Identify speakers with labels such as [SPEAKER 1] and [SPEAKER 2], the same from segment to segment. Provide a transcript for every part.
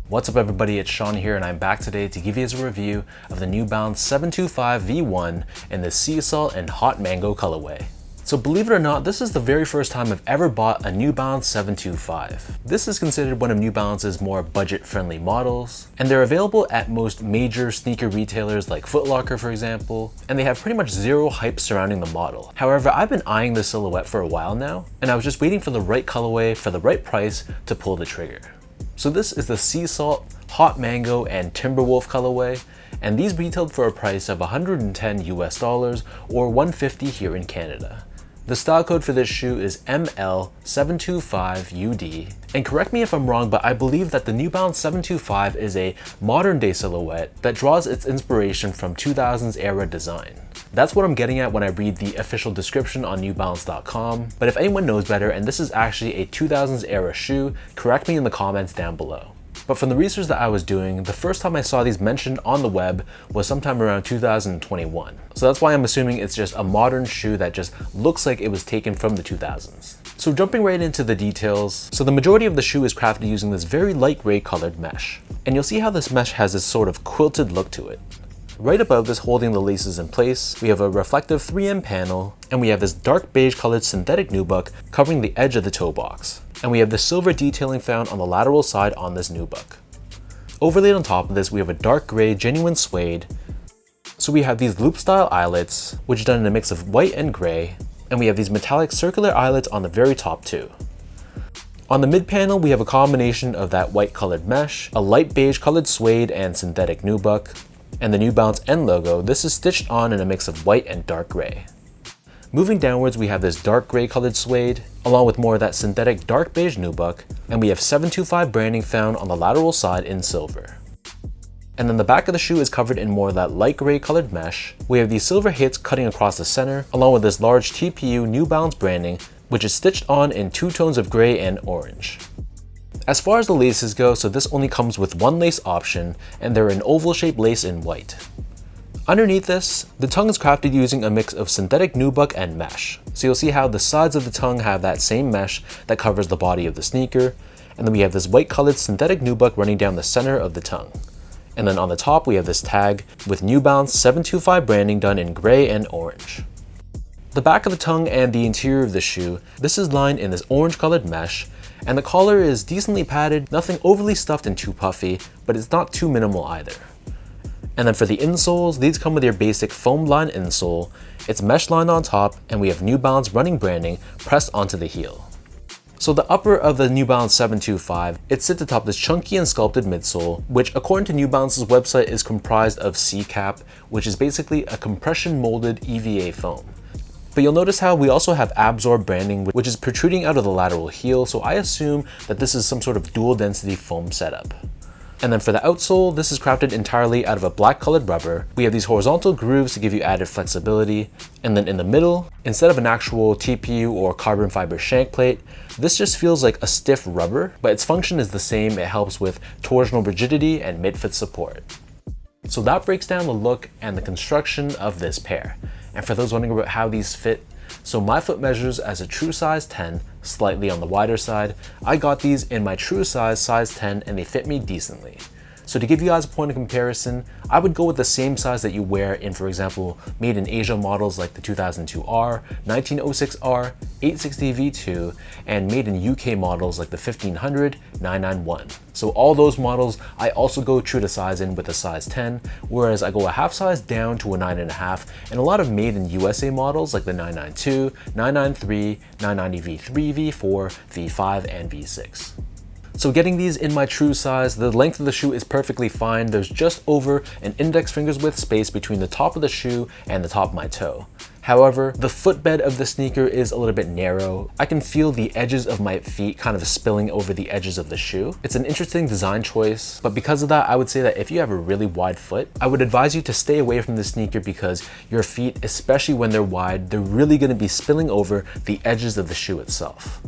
[SPEAKER 1] What's up everybody, it's Sean here and I'm back today to give you a review of the New Balance 725 V1 in the sea salt and hot mango colorway. So believe it or not, this is the very first time I've ever bought a New Balance 725. This is considered one of New Balance's more budget-friendly models, and they're available at most major sneaker retailers like Foot Locker, for example, and they have pretty much zero hype surrounding the model. However, I've been eyeing this silhouette for a while now, and I was just waiting for the right colorway for the right price to pull the trigger. So this is the Sea Salt, Hot Mango, and Timberwolf colorway, and these retailed for a price of $110 US or $150 here in Canada. The style code for this shoe is ML725UD, and correct me if I'm wrong, but I believe that the New Balance 725 is a modern day silhouette that draws its inspiration from 2000s era design. That's what I'm getting at when I read the official description on newbalance.com, but if anyone knows better and this is actually a 2000s era shoe, correct me in the comments down below. But from the research that I was doing, the first time I saw these mentioned on the web was sometime around 2021. So that's why I'm assuming it's just a modern shoe that just looks like it was taken from the 2000s. So jumping right into the details, so the majority of the shoe is crafted using this very light gray colored mesh. And you'll see how this mesh has this sort of quilted look to it. Right above this, holding the laces in place, we have a reflective 3M panel, and we have this dark beige colored synthetic nubuck covering the edge of the toe box. And we have the silver detailing found on the lateral side on this nubuck. Overlaid on top of this, we have a dark gray genuine suede. So we have these loop style eyelets, which are done in a mix of white and gray, and we have these metallic circular eyelets on the very top too. On the mid panel, we have a combination of that white colored mesh, a light beige colored suede and synthetic nubuck, and the New Balance N logo. This is stitched on in a mix of white and dark gray. Moving downwards, we have this dark gray colored suede, along with more of that synthetic dark beige nubuck, and we have 725 branding found on the lateral side in silver. And then the back of the shoe is covered in more of that light gray colored mesh. We have these silver hits cutting across the center, along with this large TPU New Balance branding, which is stitched on in two tones of gray and orange. As far as the laces go, so this only comes with one lace option, and they're an oval shaped lace in white. Underneath this, the tongue is crafted using a mix of synthetic nubuck and mesh. So you'll see how the sides of the tongue have that same mesh that covers the body of the sneaker, and then we have this white colored synthetic nubuck running down the center of the tongue. And then on the top, we have this tag with New Balance 725 branding done in gray and orange. The back of the tongue and the interior of the shoe, this is lined in this orange colored mesh, and the collar is decently padded, nothing overly stuffed and too puffy, but it's not too minimal either. And then for the insoles, these come with your basic foam lined insole. It's mesh lined on top, and we have New Balance running branding pressed onto the heel. So the upper of the New Balance 725, it sits atop this chunky and sculpted midsole, which according to New Balance's website is comprised of C-cap, which is basically a compression molded EVA foam. But you'll notice how we also have Absorb branding, which is protruding out of the lateral heel, so I assume that this is some sort of dual density foam setup. And then for the outsole, this is crafted entirely out of a black colored rubber. We have these horizontal grooves to give you added flexibility. And then in the middle, instead of an actual TPU or carbon fiber shank plate, this just feels like a stiff rubber, but its function is the same. It helps with torsional rigidity and mid-foot support. So that breaks down the look and the construction of this pair. And for those wondering about how these fit, so my foot measures as a true size 10, slightly on the wider side. I got these in my true size 10, and they fit me decently. So to give you guys a point of comparison, I would go with the same size that you wear in, for example, made in Asia models like the 2002R, 1906R, 860V2, and made in UK models like the 1500, 991. So all those models, I also go true to size in with a size 10, whereas I go a half size down to a 9.5, and a lot of made in USA models like the 992, 993, 990V3, V4, V5, and V6. So getting these in my true size, the length of the shoe is perfectly fine. There's just over an index finger's width space between the top of the shoe and the top of my toe. However, the footbed of the sneaker is a little bit narrow. I can feel the edges of my feet kind of spilling over the edges of the shoe. It's an interesting design choice, but because of that, I would say that if you have a really wide foot, I would advise you to stay away from the sneaker because your feet, especially when they're wide, they're really going to be spilling over the edges of the shoe itself.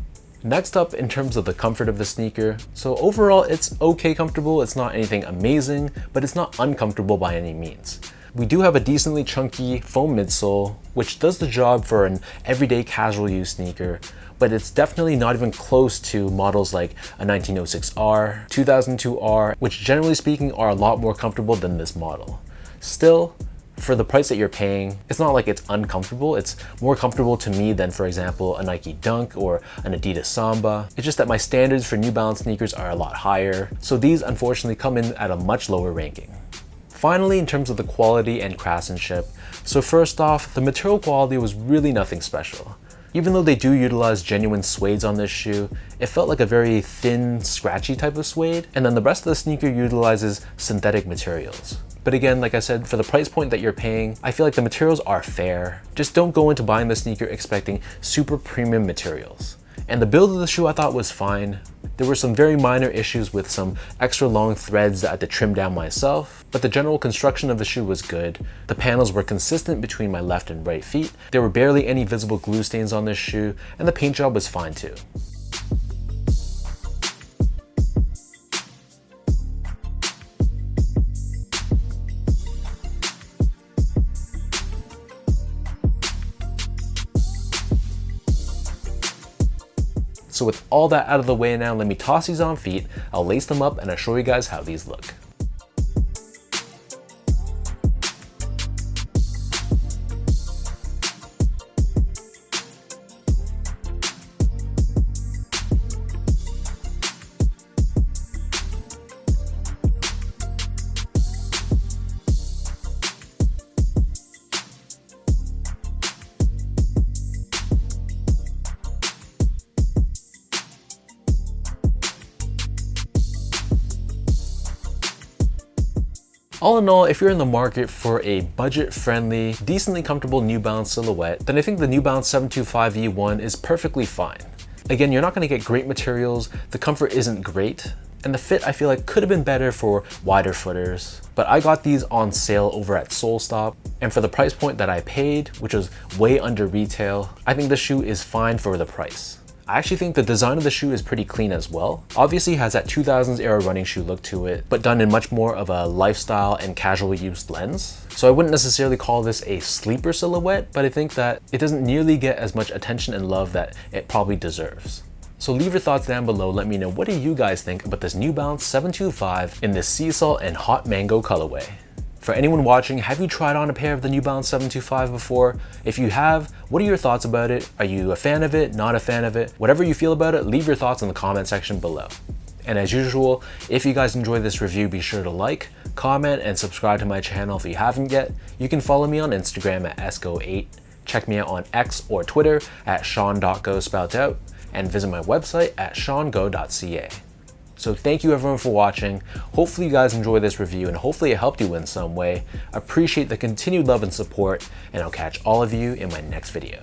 [SPEAKER 1] Next up, in terms of the comfort of the sneaker, so overall it's okay comfortable. It's not anything amazing, but it's not uncomfortable by any means. We do have a decently chunky foam midsole, which does the job for an everyday casual use sneaker, but it's definitely not even close to models like a 1906R, 2002R, which generally speaking are a lot more comfortable than this model. Still, for the price that you're paying, it's not like it's uncomfortable. It's more comfortable to me than, for example, a Nike Dunk or an Adidas Samba. It's just that my standards for New Balance sneakers are a lot higher, so these unfortunately come in at a much lower ranking. Finally, in terms of the quality and craftsmanship, so first off, the material quality was really nothing special. Even though they do utilize genuine suedes on this shoe, it felt like a very thin, scratchy type of suede, and then the rest of the sneaker utilizes synthetic materials. But again, like I said, for the price point that you're paying, I feel like the materials are fair. Just don't go into buying the sneaker expecting super premium materials. And the build of the shoe I thought was fine. There were some very minor issues with some extra long threads that I had to trim down myself, but the general construction of the shoe was good. The panels were consistent between my left and right feet. There were barely any visible glue stains on this shoe, and the paint job was fine too. So with all that out of the way now, let me toss these on feet, I'll lace them up, and I'll show you guys how these look. All in all, if you're in the market for a budget-friendly, decently comfortable New Balance silhouette, then I think the New Balance 725E1 is perfectly fine. Again, you're not going to get great materials, the comfort isn't great, and the fit I feel like could have been better for wider footers. But I got these on sale over at SoulStop, and for the price point that I paid, which was way under retail, I think the shoe is fine for the price. I actually think the design of the shoe is pretty clean as well. Obviously it has that 2000s era running shoe look to it, but done in much more of a lifestyle and casual use lens. So I wouldn't necessarily call this a sleeper silhouette, but I think that it doesn't nearly get as much attention and love that it probably deserves. So leave your thoughts down below, let me know what do you guys think about this New Balance 725 in this sea salt and hot mango colorway. For anyone watching, have you tried on a pair of the New Balance 725 before? If you have, what are your thoughts about it? Are you a fan of it, not a fan of it? Whatever you feel about it, leave your thoughts in the comment section below. And as usual, if you guys enjoyed this review, be sure to like, comment, and subscribe to my channel if you haven't yet. You can follow me on Instagram at esco8, check me out on X or Twitter at sean.go spelled out, and visit my website at seango.ca. So thank you everyone for watching. Hopefully you guys enjoyed this review and hopefully it helped you in some way. Appreciate the continued love and support, and I'll catch all of you in my next video.